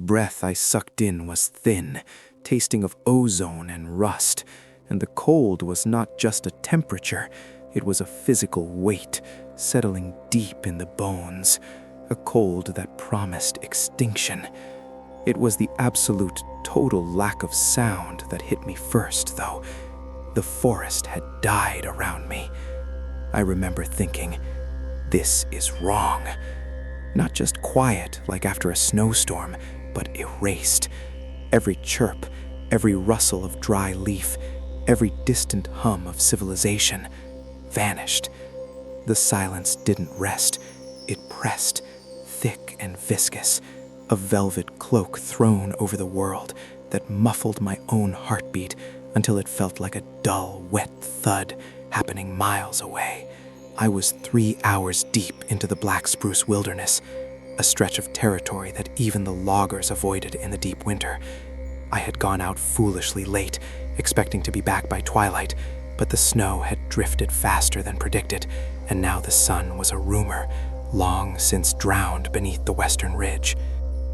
breath I sucked in was thin, tasting of ozone and rust, and the cold was not just a temperature, it was a physical weight settling deep in the bones, a cold that promised extinction. It was the absolute, total lack of sound that hit me first, though. The forest had died around me. I remember thinking, this is wrong. Not just quiet, like after a snowstorm, but erased. Every chirp, every rustle of dry leaf, every distant hum of civilization vanished. The silence didn't rest. It pressed, thick and viscous, a velvet cloak thrown over the world that muffled my own heartbeat until it felt like a dull, wet thud happening miles away. I was 3 hours deep into the black spruce wilderness, a stretch of territory that even the loggers avoided in the deep winter. I had gone out foolishly late, expecting to be back by twilight, but the snow had drifted faster than predicted, and now the sun was a rumor, long since drowned beneath the western ridge.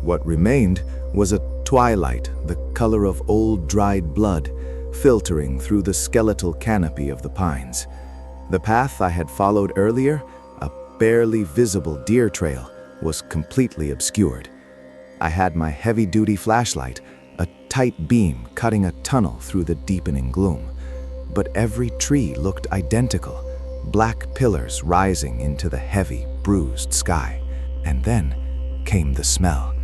What remained was a twilight, the color of old dried blood, filtering through the skeletal canopy of the pines. The path I had followed earlier, a barely visible deer trail, was completely obscured. I had my heavy-duty flashlight, a tight beam cutting a tunnel through the deepening gloom. But every tree looked identical, black pillars rising into the heavy, bruised sky. And then came the smell.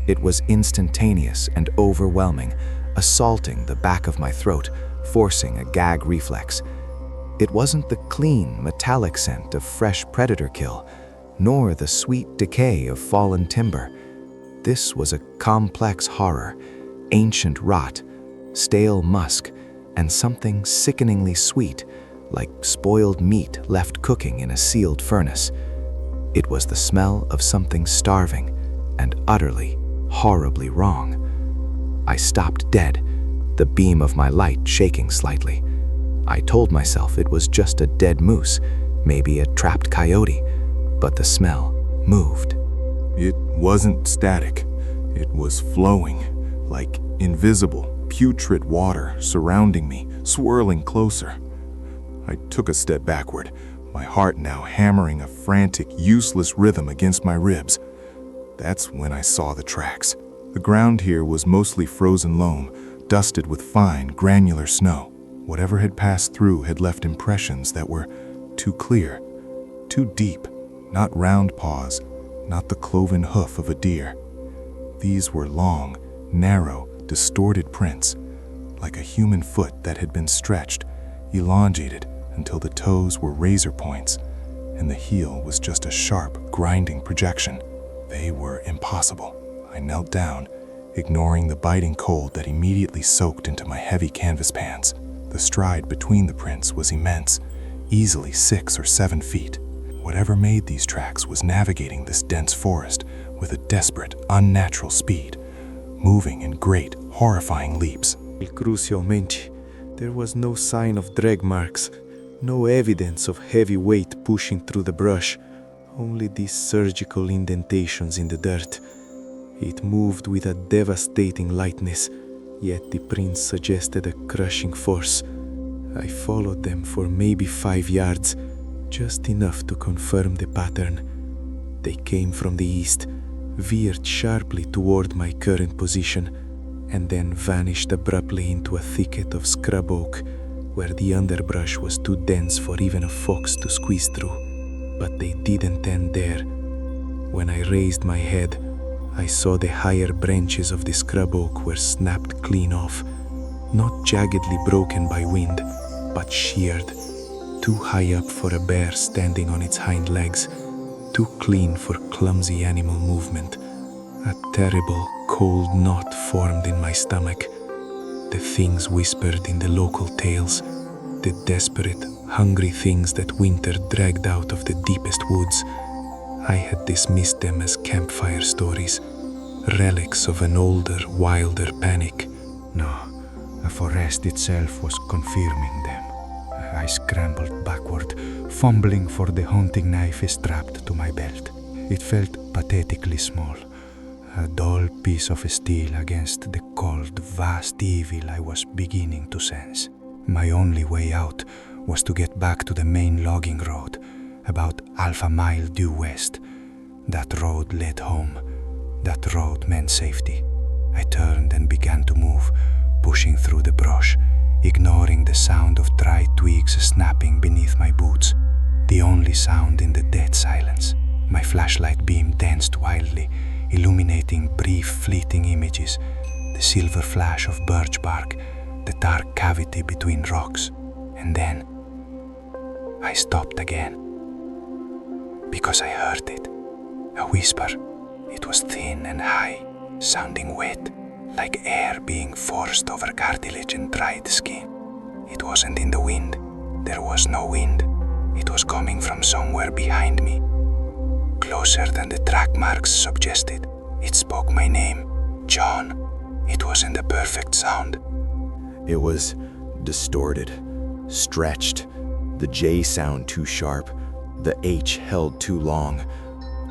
It was instantaneous and overwhelming, assaulting the back of my throat, forcing a gag reflex. It wasn't the clean, metallic scent of fresh predator kill, nor the sweet decay of fallen timber. This was a complex horror, ancient rot, stale musk, and something sickeningly sweet, like spoiled meat left cooking in a sealed furnace. It was the smell of something starving and utterly, horribly wrong. I stopped dead, the beam of my light shaking slightly. I told myself it was just a dead moose, maybe a trapped coyote, but the smell moved. It wasn't static. It was flowing, like invisible, putrid water surrounding me, swirling closer. I took a step backward, my heart now hammering a frantic, useless rhythm against my ribs. That's when I saw the tracks. The ground here was mostly frozen loam, dusted with fine, granular snow. Whatever had passed through had left impressions that were too clear, too deep, not round paws, not the cloven hoof of a deer. These were long, narrow, distorted prints, like a human foot that had been stretched, elongated until the toes were razor points, and the heel was just a sharp, grinding projection. They were impossible. I knelt down, ignoring the biting cold that immediately soaked into my heavy canvas pants. The stride between the prints was immense, easily 6 or 7 feet. Whatever made these tracks was navigating this dense forest with a desperate, unnatural speed, moving in great, horrifying leaps. Crucialmente, there was no sign of drag marks, no evidence of heavy weight pushing through the brush, only these surgical indentations in the dirt. It moved with a devastating lightness, yet the prints suggested a crushing force. I followed them for maybe 5 yards, just enough to confirm the pattern. They came from the east, veered sharply toward my current position, and then vanished abruptly into a thicket of scrub oak, where the underbrush was too dense for even a fox to squeeze through. But they didn't end there. When I raised my head, I saw the higher branches of the scrub oak were snapped clean off, not jaggedly broken by wind, but sheared, too high up for a bear standing on its hind legs, too clean for clumsy animal movement. A terrible, cold knot formed in my stomach. The things whispered in the local tales, the desperate, hungry things that winter dragged out of the deepest woods. I had dismissed them as campfire stories, relics of an older, wilder panic. No, the forest itself was confirming them. I scrambled backward, fumbling for the hunting knife strapped to my belt. It felt pathetically small, a dull piece of steel against the cold, vast evil I was beginning to sense. My only way out was to get back to the main logging road, about half a mile due west. That road led home. That road meant safety. I turned and began to move, pushing through the brush, ignoring the sound of dry twigs snapping beneath my boots, the only sound in the dead silence. My flashlight beam danced wildly, illuminating brief, fleeting images, the silver flash of birch bark, the dark cavity between rocks. And then I stopped again, because I heard it, a whisper. It was thin and high, sounding wet, like air being forced over cartilage and dried skin. It wasn't in the wind. There was no wind. It was coming from somewhere behind me, closer than the track marks suggested. It spoke my name, John. It wasn't a perfect sound. It was distorted, stretched, the J sound too sharp, the H held too long,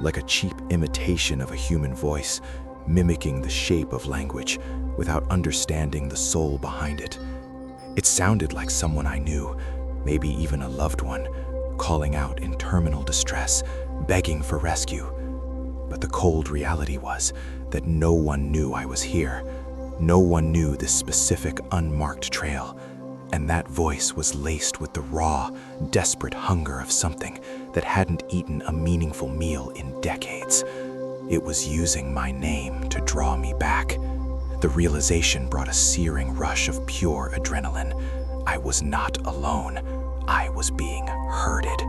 like a cheap imitation of a human voice, mimicking the shape of language without understanding the soul behind it. It sounded like someone I knew, maybe even a loved one, calling out in terminal distress, begging for rescue. But the cold reality was that no one knew I was here. No one knew this specific unmarked trail. And that voice was laced with the raw, desperate hunger of something that hadn't eaten a meaningful meal in decades. It was using my name to draw me back. The realization brought a searing rush of pure adrenaline. I was not alone. I was being herded.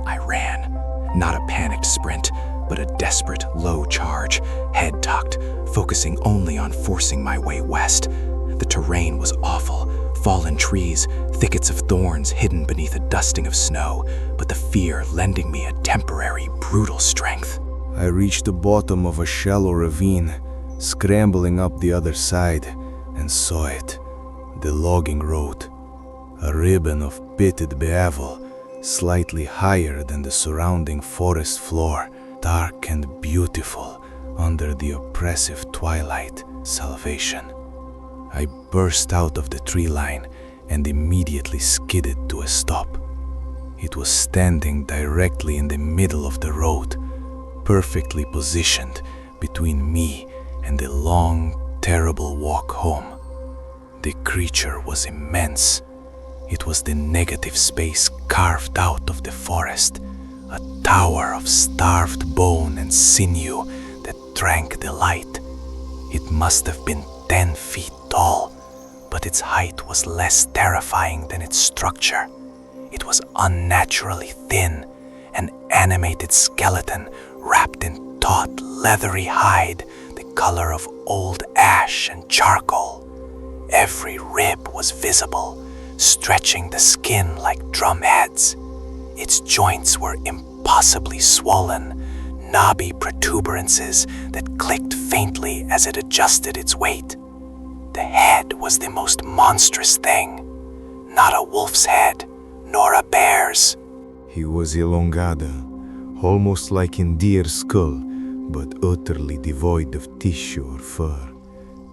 I ran, not a panicked sprint, but a desperate low charge, head tucked, focusing only on forcing my way west. The terrain was awful. Fallen trees, thickets of thorns hidden beneath a dusting of snow, but the fear lending me a temporary, brutal strength. I reached the bottom of a shallow ravine, scrambling up the other side, and saw it. The logging road. A ribbon of pitted gravel, slightly higher than the surrounding forest floor, dark and beautiful under the oppressive twilight. Salvation. I burst out of the tree line and immediately skidded to a stop. It was standing directly in the middle of the road, perfectly positioned between me and the long, terrible walk home. The creature was immense. It was the negative space carved out of the forest, a tower of starved bone and sinew that drank the light. It must have been 10 feet tall, but its height was less terrifying than its structure. It was unnaturally thin, an animated skeleton wrapped in taut, leathery hide, the color of old ash and charcoal. Every rib was visible, stretching the skin like drum heads. Its joints were impossibly swollen, knobby protuberances that clicked faintly as it adjusted its weight. The head was the most monstrous thing, not a wolf's head, nor a bear's. He was elongado, almost like a deer's skull, but utterly devoid of tissue or fur.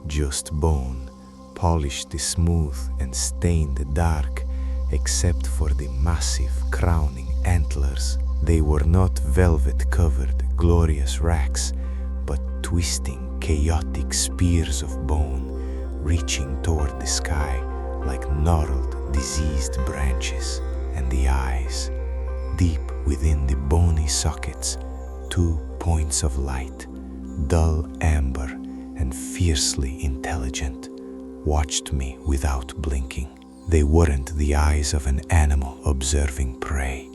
Just bone, polished smooth and stained dark, except for the massive crowning antlers. They were not velvet-covered, glorious racks, but twisting, chaotic spears of bone, reaching toward the sky like gnarled, diseased branches. And the eyes, deep within the bony sockets, 2 points of light, dull amber and fiercely intelligent, watched me without blinking. They weren't the eyes of an animal observing prey.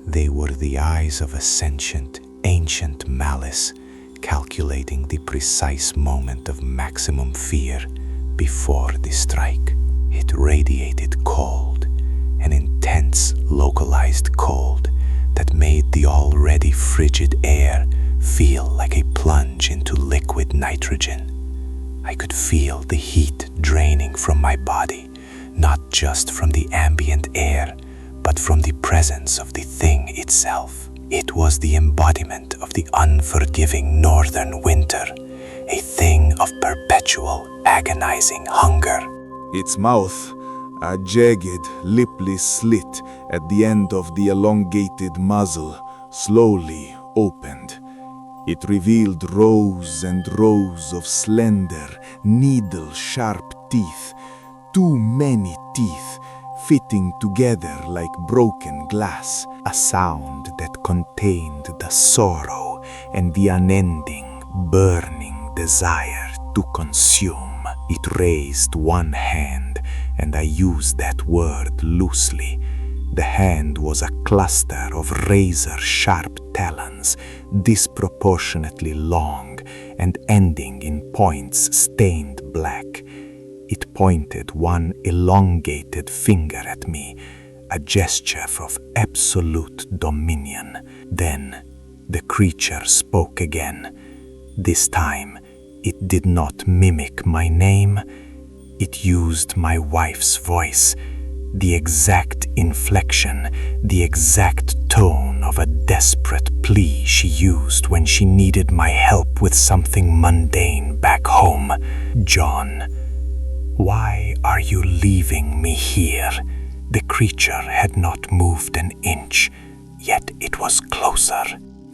They were the eyes of a sentient, ancient malice, calculating the precise moment of maximum fear before the strike. It radiated cold, an intense, localized cold that made the already frigid air feel like a plunge into liquid nitrogen. I could feel the heat draining from my body, not just from the ambient air, but from the presence of the thing itself. It was the embodiment of the unforgiving northern winter, a thing of perpetual, agonizing hunger. Its mouth, a jagged, lipless slit at the end of the elongated muzzle, slowly opened. It revealed rows and rows of slender, needle-sharp teeth, too many teeth, fitting together like broken glass. A sound that contained the sorrow and the unending, burning desire to consume. It raised one hand, and I use that word loosely. The hand was a cluster of razor-sharp talons, disproportionately long and ending in points stained black. It pointed one elongated finger at me, a gesture of absolute dominion. Then the creature spoke again. This time, it did not mimic my name. It used my wife's voice, the exact inflection, the exact tone of a desperate plea she used when she needed my help with something mundane back home. "John, why are you leaving me here?" The creature had not moved an inch, yet it was closer.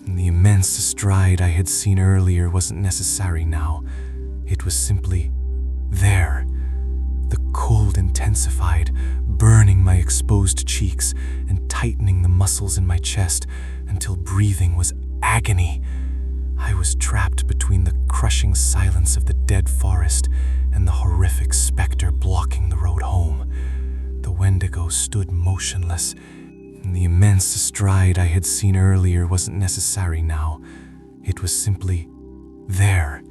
The immense stride I had seen earlier wasn't necessary now. It was simply there. The cold intensified, burning my exposed cheeks and tightening the muscles in my chest until breathing was agony. I was trapped between the crushing silence of the dead forest and the horrific specter blocking the road home. The Wendigo stood motionless. The immense stride I had seen earlier wasn't necessary now. It was simply there.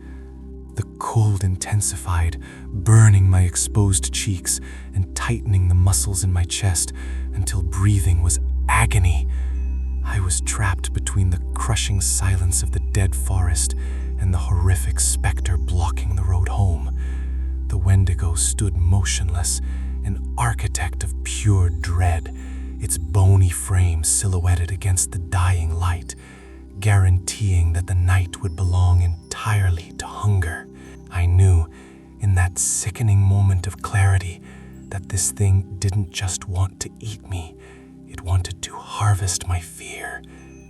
The cold intensified, burning my exposed cheeks and tightening the muscles in my chest until breathing was agony. I was trapped between the crushing silence of the dead forest and the horrific specter blocking the road home. The Wendigo stood motionless, an architect of pure dread, its bony frame silhouetted against the dying light, guaranteeing that the night would belong entirely to hunger. I knew, in that sickening moment of clarity, that this thing didn't just want to eat me. It wanted to harvest my fear,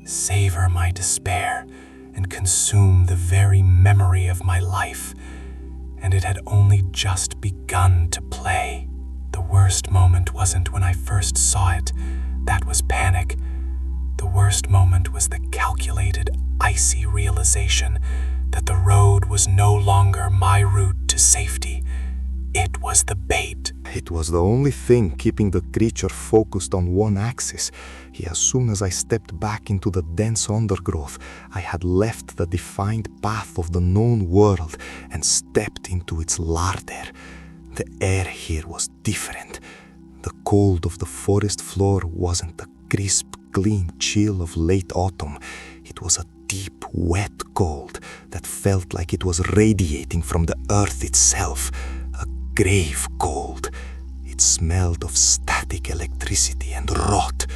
savor my despair, and consume the very memory of my life. And it had only just begun to play. The worst moment wasn't when I first saw it. That was panic. The worst moment was the calculated, icy realization that the road was no longer my route to safety. It was the bait. It was the only thing keeping the creature focused on one axis. As soon as I stepped back into the dense undergrowth, I had left the defined path of the known world and stepped into its larder. The air here was different. The cold of the forest floor wasn't the crisp, clean chill of late autumn. It was a deep, wet cold that felt like it was radiating from the earth itself. A grave cold. It smelled of static electricity and rot.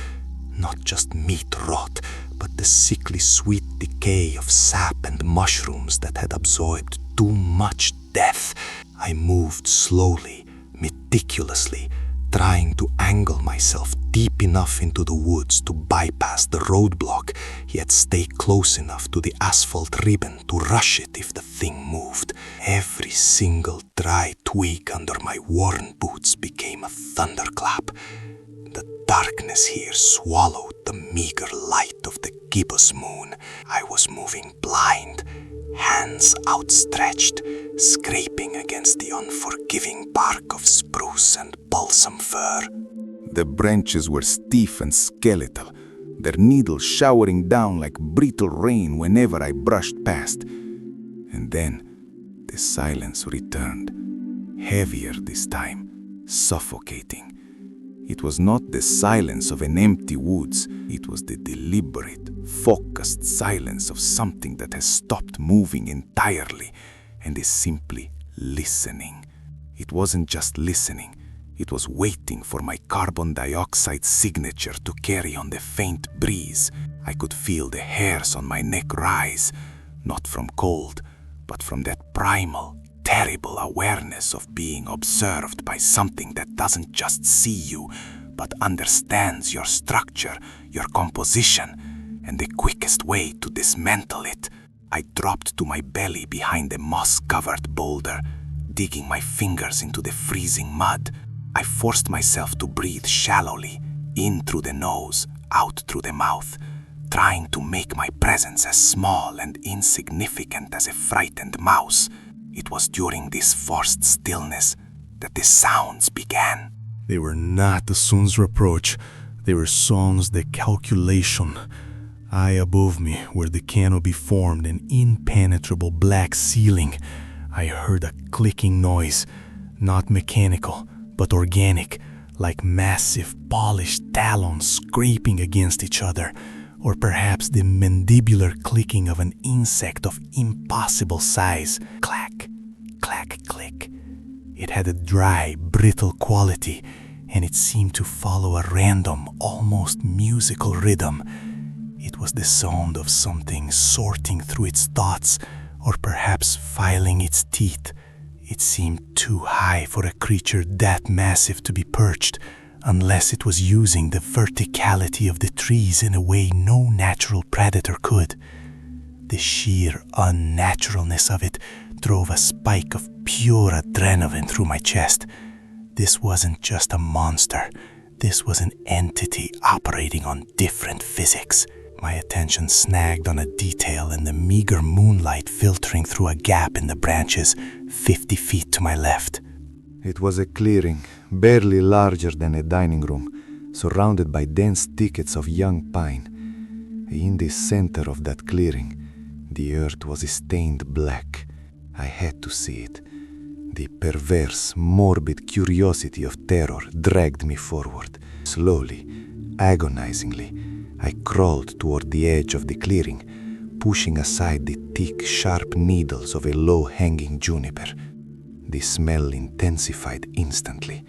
Not just meat rot, but the sickly sweet decay of sap and mushrooms that had absorbed too much death. I moved slowly, meticulously, trying to angle myself deep enough into the woods to bypass the roadblock, yet stay close enough to the asphalt ribbon to rush it if the thing moved. Every single dry twig under my worn boots became a thunderclap. The darkness here swallowed the meager light of the gibbous moon. I was moving blind, hands outstretched, scraping against the unforgiving bark of spruce and balsam fir. The branches were stiff and skeletal, their needles showering down like brittle rain whenever I brushed past. And then the silence returned, heavier this time, suffocating. It was not the silence of an empty woods, it was the deliberate, focused silence of something that has stopped moving entirely and is simply listening. It wasn't just listening, it was waiting for my carbon dioxide signature to carry on the faint breeze. I could feel the hairs on my neck rise, not from cold, but from that primal, terrible awareness of being observed by something that doesn't just see you, but understands your structure, your composition, and the quickest way to dismantle it. I dropped to my belly behind a moss-covered boulder, digging my fingers into the freezing mud. I forced myself to breathe shallowly, in through the nose, out through the mouth, trying to make my presence as small and insignificant as a frightened mouse. It was during this forced stillness that the sounds began. They were not the sun's reproach. They were sounds de calculation. High above me, where the canopy formed an impenetrable black ceiling, I heard a clicking noise, not mechanical, but organic, like massive polished talons scraping against each other, or perhaps the mandibular clicking of an insect of impossible size. Clack, clack, click. It had a dry, brittle quality, and it seemed to follow a random, almost musical rhythm. It was the sound of something sorting through its thoughts, or perhaps filing its teeth. It seemed too high for a creature that massive to be perched, unless it was using the verticality of the trees in a way no natural predator could. The sheer unnaturalness of it drove a spike of pure adrenaline through my chest. This wasn't just a monster. This was an entity operating on different physics. My attention snagged on a detail in the meager moonlight filtering through a gap in the branches 50 feet to my left. It was a clearing, barely larger than a dining room, surrounded by dense thickets of young pine. In the center of that clearing, the earth was stained black. I had to see it. The perverse, morbid curiosity of terror dragged me forward. Slowly, agonizingly, I crawled toward the edge of the clearing, pushing aside the thick, sharp needles of a low-hanging juniper. The smell intensified instantly.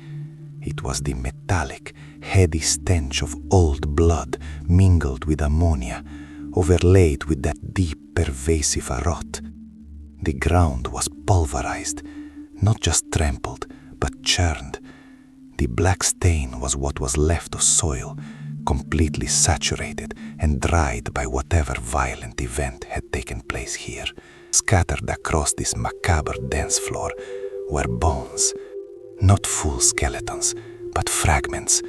It was the metallic, heady stench of old blood mingled with ammonia, overlaid with that deep, pervasive rot. The ground was pulverized, not just trampled, but churned. The black stain was what was left of soil, completely saturated and dried by whatever violent event had taken place here. Scattered across this macabre dance floor were bones, not full skeletons, but fragments,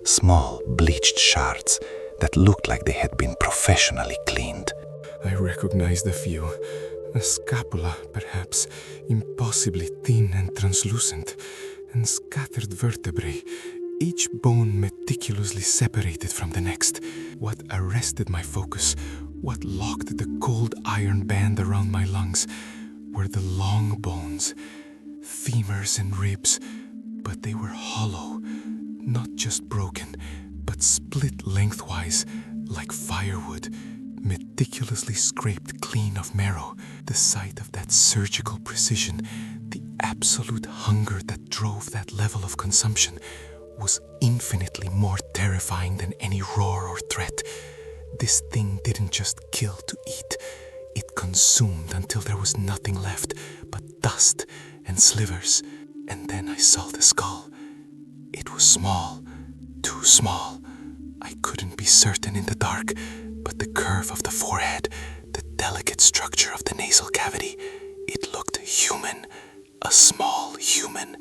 small bleached shards that looked like they had been professionally cleaned. I recognized a few. A scapula, perhaps, impossibly thin and translucent, and scattered vertebrae, each bone meticulously separated from the next. What arrested my focus, what locked the cold iron band around my lungs, were the long bones, femurs and ribs, but they were hollow, not just broken, but split lengthwise, like firewood, meticulously scraped clean of marrow. The sight of that surgical precision, the absolute hunger that drove that level of consumption, was infinitely more terrifying than any roar or threat. This thing didn't just kill to eat. It consumed until there was nothing left but dust and slivers. And then I saw the skull. It was small, too small. I couldn't be certain in the dark, but the curve of the forehead, the delicate structure of the nasal cavity, it looked human, a small human.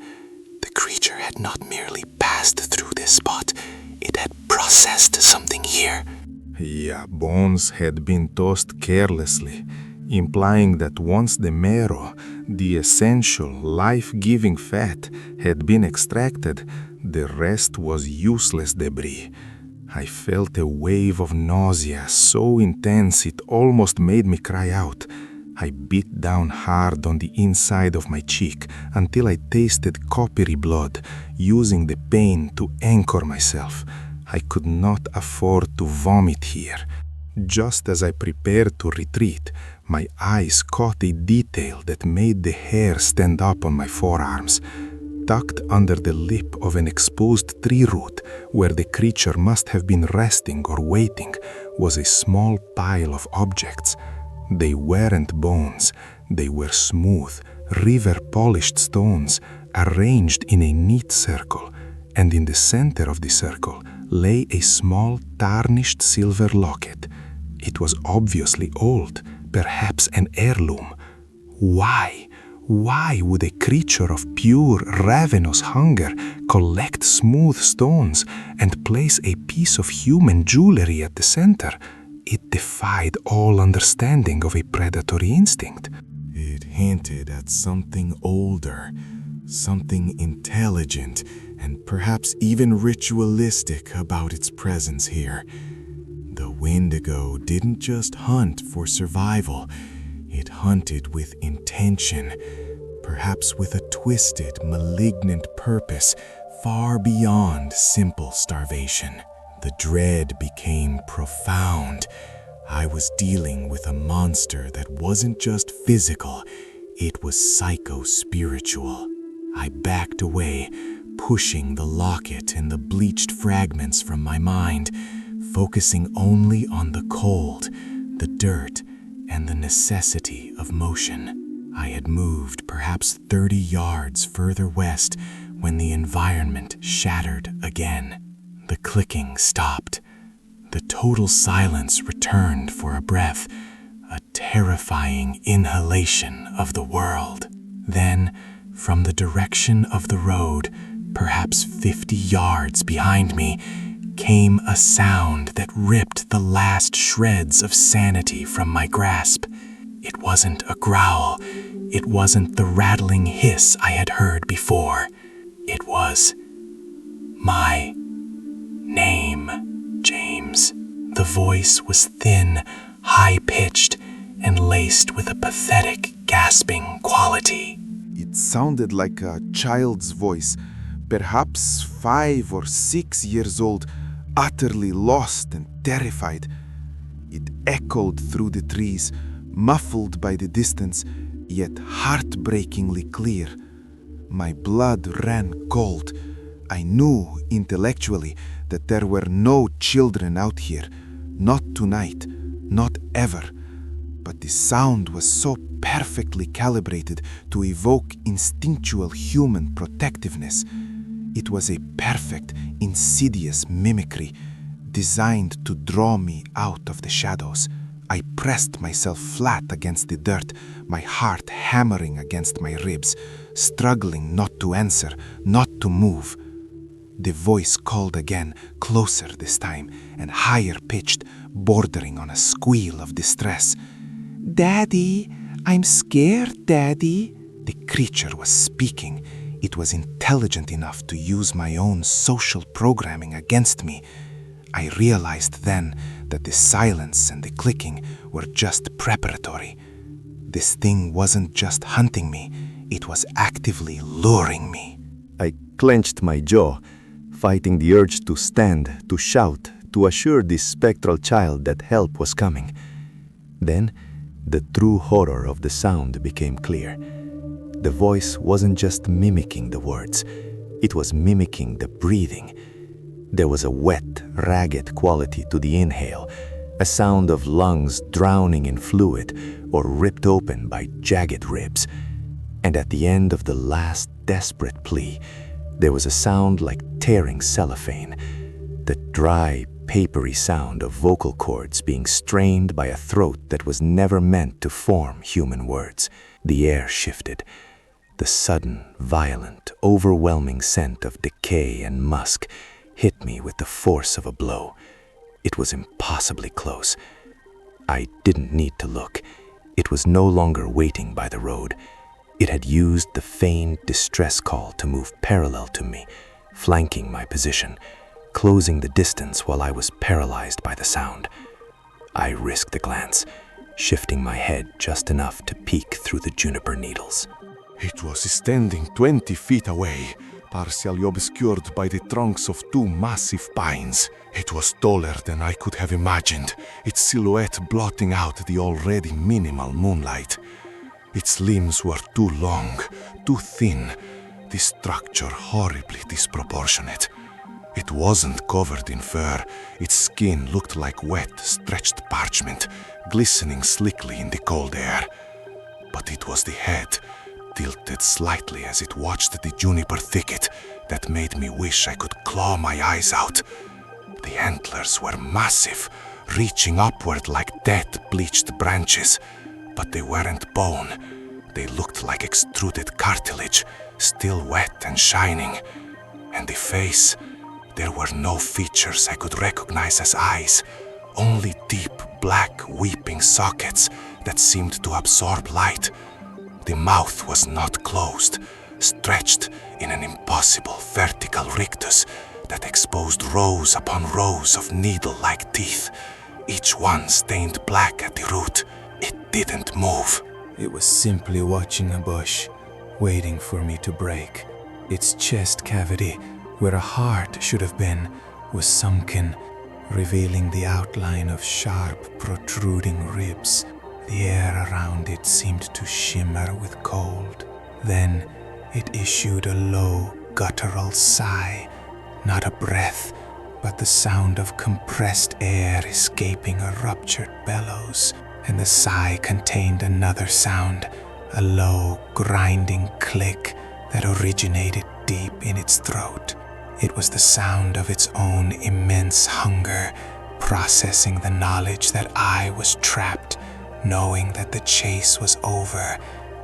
The creature had not merely passed through this spot, it had processed something here. Yeah, bones had been tossed carelessly, implying that once the marrow, the essential, life-giving fat, had been extracted, the rest was useless debris. I felt a wave of nausea so intense it almost made me cry out. I bit down hard on the inside of my cheek until I tasted coppery blood, using the pain to anchor myself. I could not afford to vomit here. Just as I prepared to retreat, my eyes caught a detail that made the hair stand up on my forearms. Tucked under the lip of an exposed tree root, where the creature must have been resting or waiting, was a small pile of objects. They weren't bones. They were smooth, river-polished stones arranged in a neat circle, and in the center of the circle lay a small tarnished silver locket. It was obviously old, perhaps an heirloom. Why? Why would a creature of pure, ravenous hunger collect smooth stones and place a piece of human jewelry at the center? It defied all understanding of a predatory instinct. It hinted at something older, something intelligent, and perhaps even ritualistic about its presence here. The Wendigo didn't just hunt for survival. It hunted with intention, perhaps with a twisted, malignant purpose far beyond simple starvation. The dread became profound. I was dealing with a monster that wasn't just physical, it was psycho-spiritual. I backed away, pushing the locket and the bleached fragments from my mind, focusing only on the cold, the dirt, and the necessity of motion. I had moved perhaps 30 yards further west when the environment shattered again. The clicking stopped. The total silence returned for a breath, a terrifying inhalation of the world. Then, from the direction of the road, perhaps 50 yards behind me, came a sound that ripped the last shreds of sanity from my grasp. It wasn't a growl. It wasn't the rattling hiss I had heard before. It was my name, James. The voice was thin, high-pitched, and laced with a pathetic, gasping quality. It sounded like a child's voice, perhaps 5 or 6 years old, utterly lost and terrified. It echoed through the trees, muffled by the distance, yet heartbreakingly clear. My blood ran cold. I knew intellectually that there were no children out here, not tonight, not ever. But the sound was so perfectly calibrated to evoke instinctual human protectiveness. It was a perfect, insidious mimicry, designed to draw me out of the shadows. I pressed myself flat against the dirt, my heart hammering against my ribs, struggling not to answer, not to move. The voice called again, closer this time, and higher pitched, bordering on a squeal of distress. "Daddy, I'm scared, Daddy." The creature was speaking. It was intelligent enough to use my own social programming against me. I realized then that the silence and the clicking were just preparatory. This thing wasn't just hunting me, it was actively luring me. I clenched my jaw, fighting the urge to stand, to shout, to assure this spectral child that help was coming. Then, the true horror of the sound became clear. The voice wasn't just mimicking the words, it was mimicking the breathing. There was a wet, ragged quality to the inhale, a sound of lungs drowning in fluid or ripped open by jagged ribs. And at the end of the last desperate plea, there was a sound like tearing cellophane, the dry, papery sound of vocal cords being strained by a throat that was never meant to form human words. The air shifted. The sudden, violent, overwhelming scent of decay and musk hit me with the force of a blow. It was impossibly close. I didn't need to look. It was no longer waiting by the road. It had used the feigned distress call to move parallel to me, flanking my position, closing the distance while I was paralyzed by the sound. I risked a glance, shifting my head just enough to peek through the juniper needles. It was standing 20 feet away, partially obscured by the trunks of 2 massive pines. It was taller than I could have imagined, its silhouette blotting out the already minimal moonlight. Its limbs were too long, too thin, the structure horribly disproportionate. It wasn't covered in fur. Its skin looked like wet, stretched parchment, glistening slickly in the cold air. but it was the head, tilted slightly as it watched the juniper thicket, that made me wish I could claw my eyes out. The antlers were massive, reaching upward like dead, bleached branches, but they weren't bone. They looked like extruded cartilage, still wet and shining. And the face, there were no features I could recognize as eyes, only deep black weeping sockets that seemed to absorb light. The mouth was not closed, stretched in an impossible vertical rictus that exposed rows upon rows of needle-like teeth, each one stained black at the root. It didn't move. It was simply watching a bush, waiting for me to break. Its chest cavity, where a heart should have been, was sunken, revealing the outline of sharp, protruding ribs. The air around it seemed to shimmer with cold. Then it issued a low, guttural sigh, not a breath, but the sound of compressed air escaping a ruptured bellows. And the sigh contained another sound, a low, grinding click that originated deep in its throat. It was the sound of its own immense hunger, processing the knowledge that I was trapped, knowing that the chase was over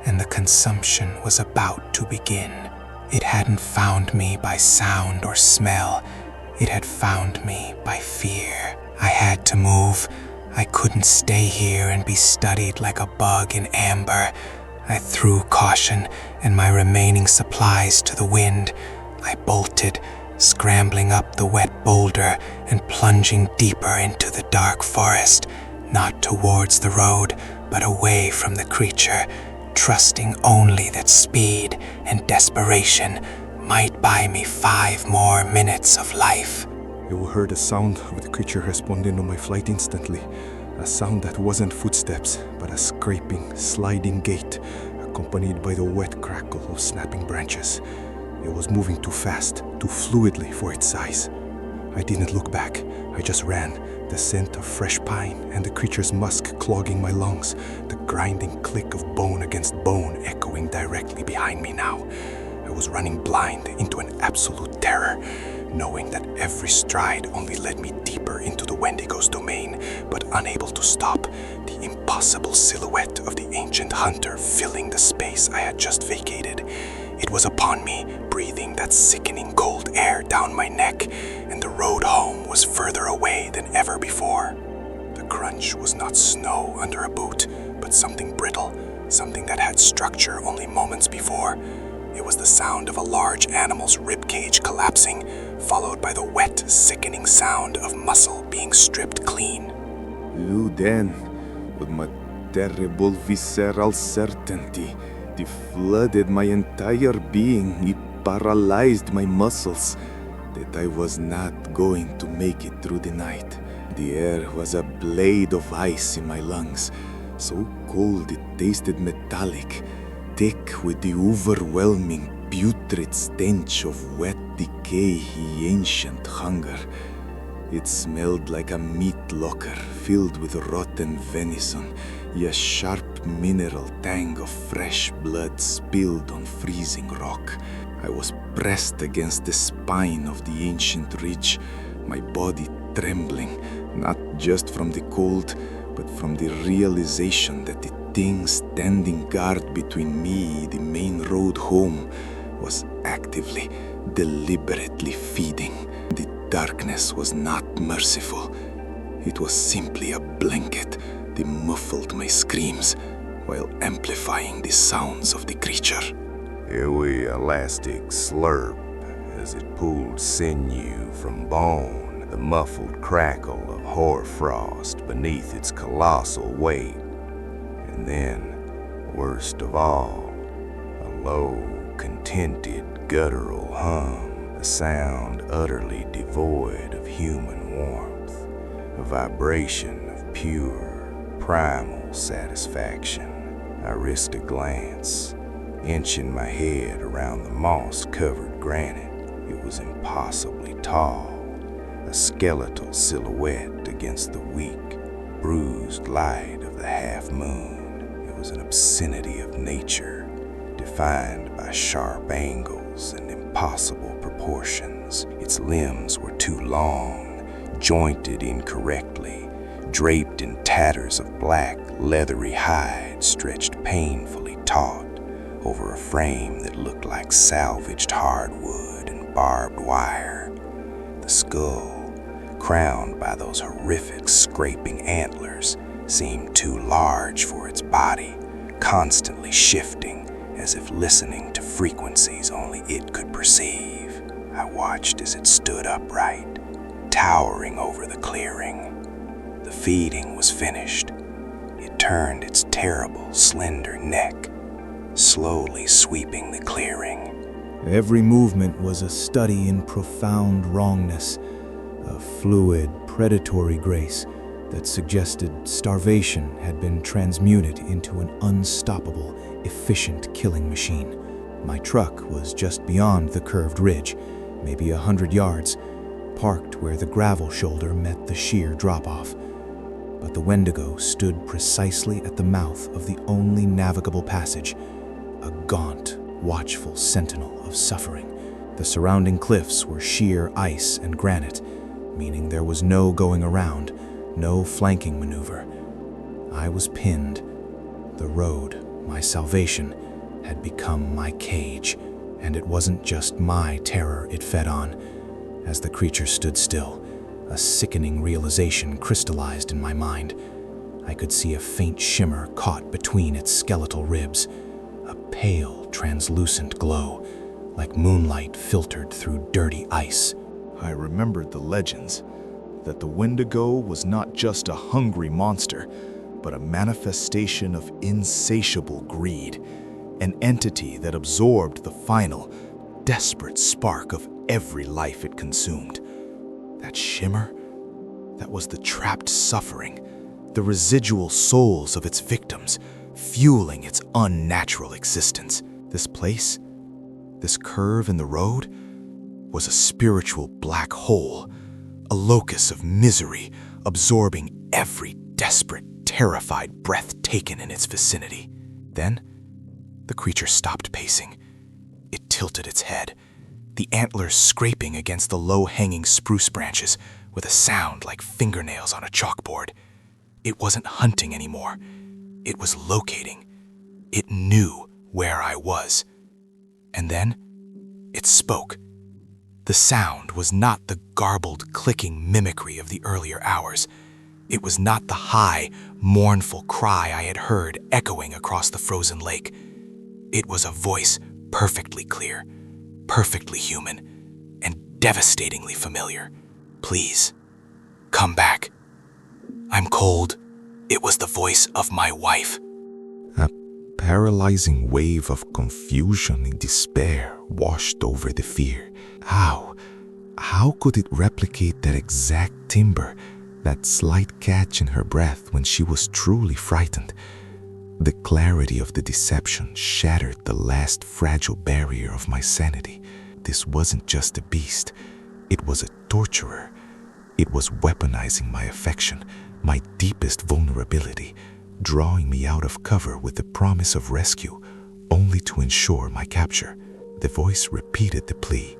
and the consumption was about to begin. It hadn't found me by sound or smell. It had found me by fear. I had to move. I couldn't stay here and be studied like a bug in amber. I threw caution and my remaining supplies to the wind. I bolted, scrambling up the wet boulder and plunging deeper into the dark forest, not towards the road, but away from the creature, trusting only that speed and desperation might buy me 5 more minutes of life. You heard the sound of the creature responding to my flight instantly. A sound that wasn't footsteps, but a scraping, sliding gait, accompanied by the wet crackle of snapping branches. It was moving too fast, too fluidly for its size. I didn't look back. I just ran, the scent of fresh pine and the creature's musk clogging my lungs, the grinding click of bone against bone echoing directly behind me now. I was running blind into an absolute terror, knowing that every stride only led me deeper into the Wendigo's domain, but unable to stop, the impossible silhouette of the ancient hunter filling the space I had just vacated. It was upon me, breathing that sickening cold air down my neck, and the road home was further away than ever before. The crunch was not snow under a boot, but something brittle, something that had structure only moments before. It was the sound of a large animal's ribcage collapsing, followed by the wet, sickening sound of muscle being stripped clean. Then, with my terrible visceral certainty, it flooded my entire being. It paralyzed my muscles, that I was not going to make it through the night. The air was a blade of ice in my lungs, so cold it tasted metallic, thick with the overwhelming putrid stench of wet decay, ancient hunger. It smelled like a meat locker filled with rotten venison, a sharp mineral tang of fresh blood spilled on freezing rock. I was pressed against the spine of the ancient ridge, my body trembling, not just from the cold, but from the realization that the thing standing guard between me, the main road home, was actively, deliberately feeding. The darkness was not merciful. It was simply a blanket that muffled my screams while amplifying the sounds of the creature. Airy elastic slurp as it pulled sinew from bone, the muffled crackle of hoarfrost beneath its colossal weight. And then, worst of all, a low, contented, guttural hum, a sound utterly devoid of human warmth, a vibration of pure, primal satisfaction. I risked a glance, inching my head around the moss-covered granite. It was impossibly tall, a skeletal silhouette against the weak, bruised light of the half-moon. It was an obscenity of nature, defined by sharp angles and impossible proportions. Its limbs were too long, jointed incorrectly, draped in tatters of black, leathery hide stretched painfully taut over a frame that looked like salvaged hardwood and barbed wire. The skull, crowned by those horrific scraping antlers, seemed too large for its body, constantly shifting as if listening to frequencies only it could perceive. I watched as it stood upright, towering over the clearing. The feeding was finished. It turned its terrible, slender neck, slowly sweeping the clearing. Every movement was a study in profound wrongness, a fluid, predatory grace that suggested starvation had been transmuted into an unstoppable, efficient killing machine. My truck was just beyond the curved ridge, maybe 100 yards, parked where the gravel shoulder met the sheer drop-off. But the Wendigo stood precisely at the mouth of the only navigable passage, a gaunt, watchful sentinel of suffering. The surrounding cliffs were sheer ice and granite, meaning there was no going around, no flanking maneuver. I was pinned. The road, my salvation, had become my cage, and it wasn't just my terror it fed on. As the creature stood still, a sickening realization crystallized in my mind. I could see a faint shimmer caught between its skeletal ribs, a pale, translucent glow, like moonlight filtered through dirty ice. I remembered the legends, that the Wendigo was not just a hungry monster, but a manifestation of insatiable greed, an entity that absorbed the final, desperate spark of every life it consumed. That shimmer, that was the trapped suffering, the residual souls of its victims, fueling its unnatural existence. This place, this curve in the road, was a spiritual black hole, a locus of misery absorbing every desperate, terrified breath taken in its vicinity. Then, the creature stopped pacing. It tilted its head, the antlers scraping against the low-hanging spruce branches with a sound like fingernails on a chalkboard. It wasn't hunting anymore. It was locating. It knew where I was. And then, it spoke. The sound was not the garbled, clicking mimicry of the earlier hours. It was not the high, mournful cry I had heard echoing across the frozen lake. It was a voice perfectly clear, perfectly human, and devastatingly familiar. Please, come back. I'm cold. It was the voice of my wife. A paralyzing wave of confusion and despair washed over the fear. How could it replicate that exact timbre, that slight catch in her breath when she was truly frightened? The clarity of the deception shattered the last fragile barrier of my sanity. This wasn't just a beast. It was a torturer. It was weaponizing my affection, my deepest vulnerability, drawing me out of cover with the promise of rescue, only to ensure my capture. The voice repeated the plea.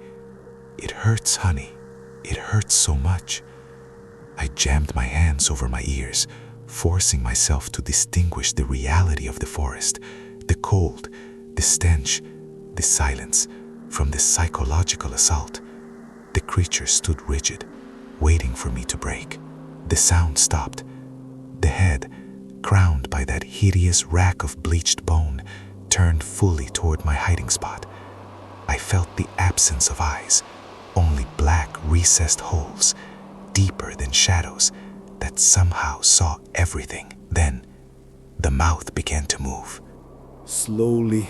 It hurts, honey. It hurts so much. I jammed my hands over my ears, forcing myself to distinguish the reality of the forest, the cold, the stench, the silence, from the psychological assault. The creature stood rigid, waiting for me to break. The sound stopped. The head, crowned by that hideous rack of bleached bone, turned fully toward my hiding spot. I felt the absence of eyes, only black recessed holes, deeper than shadows, that somehow saw everything. Then, the mouth began to move. Slowly,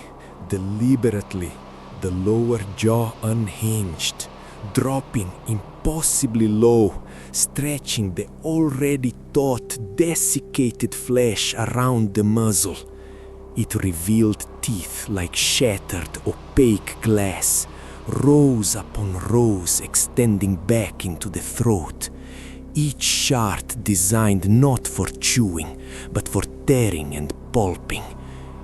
deliberately, the lower jaw unhinged, dropping impossibly low, stretching the already taut, desiccated flesh around the muzzle. It revealed teeth like shattered, opaque glass, rows upon rows extending back into the throat, each shard designed not for chewing, but for tearing and pulping,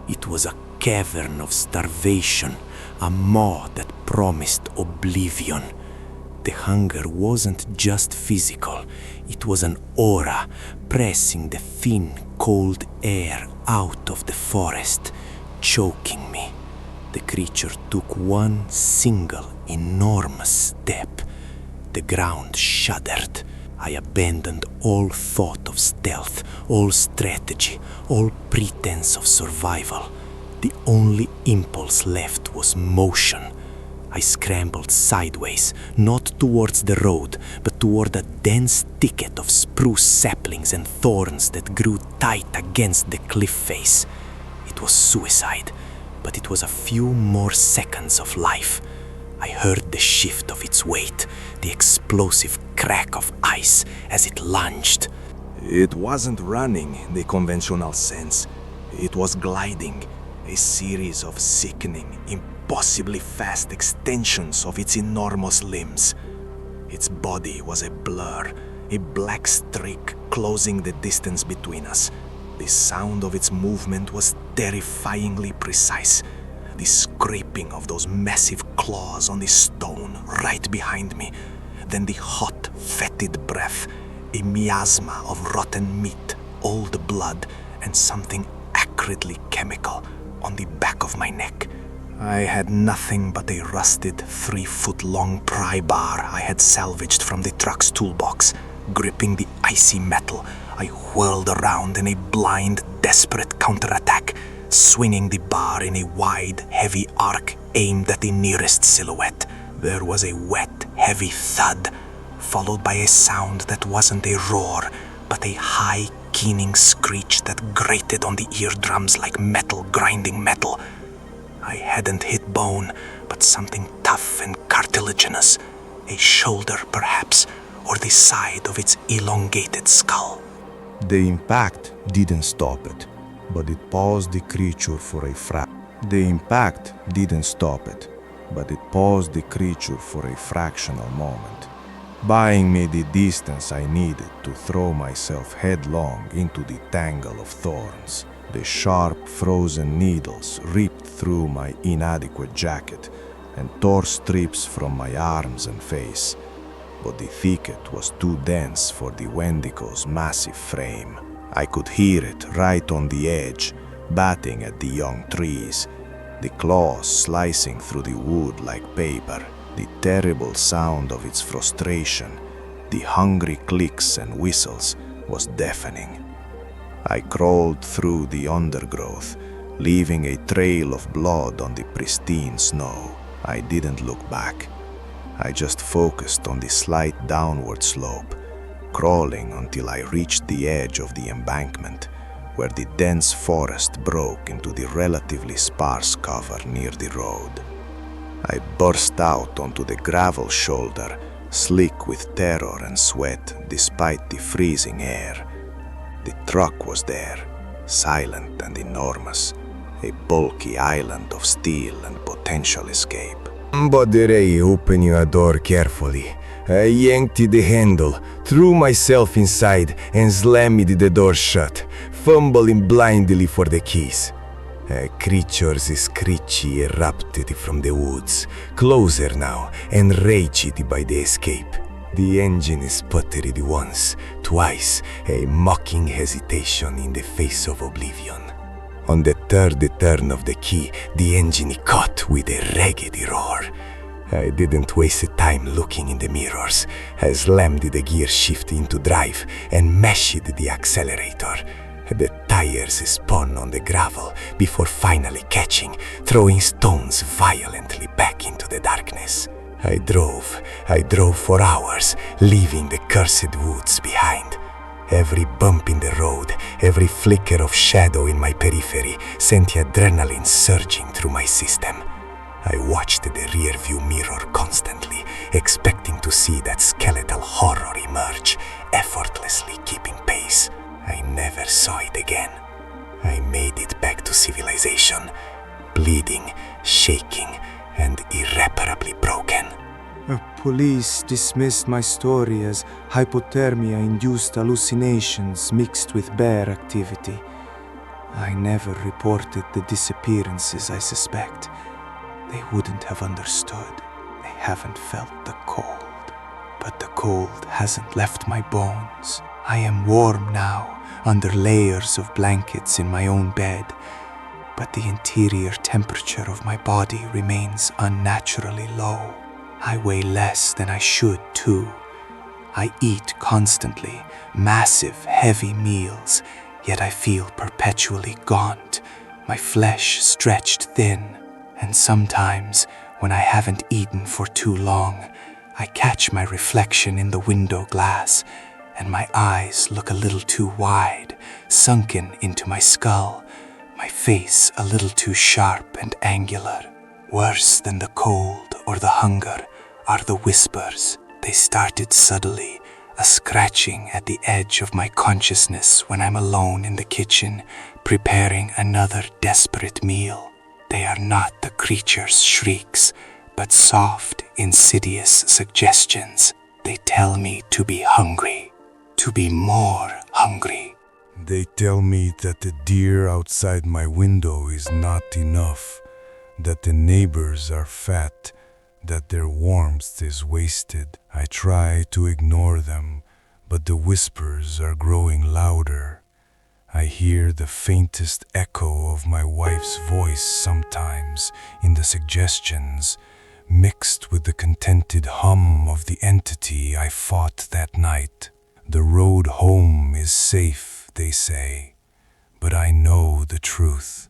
It was a cavern of starvation, a maw that promised oblivion. The hunger wasn't just physical, it was an aura pressing the thin, cold air out of the forest, choking me. The creature took one single enormous step. The ground shuddered. I abandoned all thought of stealth, all strategy, all pretense of survival. The only impulse left was motion. I scrambled sideways, not towards the road, but toward a dense thicket of spruce saplings and thorns that grew tight against the cliff face. It was suicide, but it was a few more seconds of life. I heard the shift of its weight, the explosive crack of ice as it lunged. It wasn't running in the conventional sense. It was gliding, a series of sickening, impossibly fast extensions of its enormous limbs. Its body was a blur, a black streak closing the distance between us. The sound of its movement was terrifyingly precise. The scraping of those massive claws on the stone right behind me. Then the hot, fetid breath, a miasma of rotten meat, old blood, and something acridly chemical on the back of my neck. I had nothing but a rusted 3-foot-long pry bar I had salvaged from the truck's toolbox. Gripping the icy metal, I whirled around in a blind, desperate counterattack, swinging the bar in a wide, heavy arc aimed at the nearest silhouette. There was a wet, heavy thud, followed by a sound that wasn't a roar, but a high, keening screech that grated on the eardrums like metal grinding metal. I hadn't hit bone, but something tough and cartilaginous, a shoulder perhaps, or the side of its elongated skull. The impact didn't stop it, but it paused the creature for a fractional moment, buying me the distance I needed to throw myself headlong into the tangle of thorns. The sharp, frozen needles ripped through my inadequate jacket and tore strips from my arms and face, but the thicket was too dense for the Wendigo's massive frame. I could hear it right on the edge, batting at the young trees, the claws slicing through the wood like paper. The terrible sound of its frustration, the hungry clicks and whistles, was deafening. I crawled through the undergrowth, leaving a trail of blood on the pristine snow. I didn't look back. I just focused on the slight downward slope, crawling until I reached the edge of the embankment, where the dense forest broke into the relatively sparse cover near the road. I burst out onto the gravel shoulder, slick with terror and sweat despite the freezing air. The truck was there, silent and enormous, a bulky island of steel and potential escape. But I opened your door carefully. I yanked the handle, threw myself inside, and slammed the door shut, fumbling blindly for the keys. Creatures screechy erupted from the woods, closer now, enraged by the escape. The engine sputtered once, twice, a mocking hesitation in the face of oblivion. On the third turn of the key, the engine caught with a ragged roar. I didn't waste time looking in the mirrors. I slammed the gear shift into drive and mashed the accelerator. The tires spun on the gravel before finally catching, throwing stones violently back into the darkness. I drove for hours, leaving the cursed woods behind. Every bump in the road, every flicker of shadow in my periphery sent adrenaline surging through my system. I watched the rearview mirror constantly, expecting to see that skeletal horror emerge, effortlessly keeping pace. I never saw it again. I made it back to civilization, bleeding, shaking, and irreparably broken. Police dismissed my story as hypothermia-induced hallucinations mixed with bear activity. I never reported the disappearances, I suspect. They wouldn't have understood. They haven't felt the cold. But the cold hasn't left my bones. I am warm now, under layers of blankets in my own bed. But the interior temperature of my body remains unnaturally low. I weigh less than I should, too. I eat constantly, massive, heavy meals, yet I feel perpetually gaunt, my flesh stretched thin. And sometimes, when I haven't eaten for too long, I catch my reflection in the window glass, and my eyes look a little too wide, sunken into my skull, my face a little too sharp and angular. Worse than the cold or the hunger are the whispers. They started subtly, a scratching at the edge of my consciousness when I'm alone in the kitchen, preparing another desperate meal. They are not the creature's shrieks, but soft, insidious suggestions. They tell me to be hungry, to be more hungry. They tell me that the deer outside my window is not enough, that the neighbors are fat, that their warmth is wasted. I try to ignore them, but the whispers are growing louder. I hear the faintest echo of my wife's voice sometimes in the suggestions, mixed with the contented hum of the entity I fought that night. The road home is safe, they say, but I know the truth.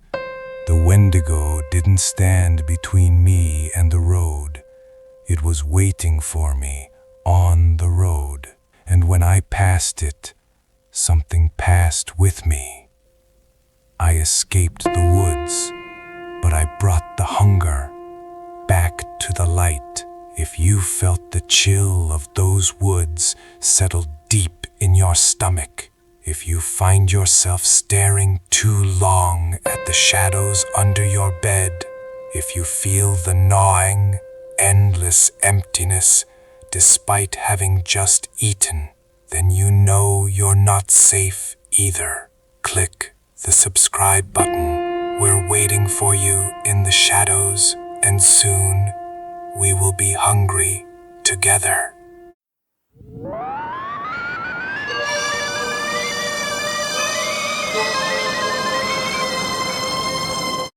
The Wendigo didn't stand between me and the road. It was waiting for me on the road, and when I passed it, something passed with me. I escaped the woods, but I brought the hunger back to the light. If you felt the chill of those woods settle deep in your stomach, if you find yourself staring too long at the shadows under your bed, if you feel the gnawing, endless emptiness despite having just eaten, then you know you're not safe either. Click the subscribe button. We're waiting for you in the shadows, and soon we will be hungry together.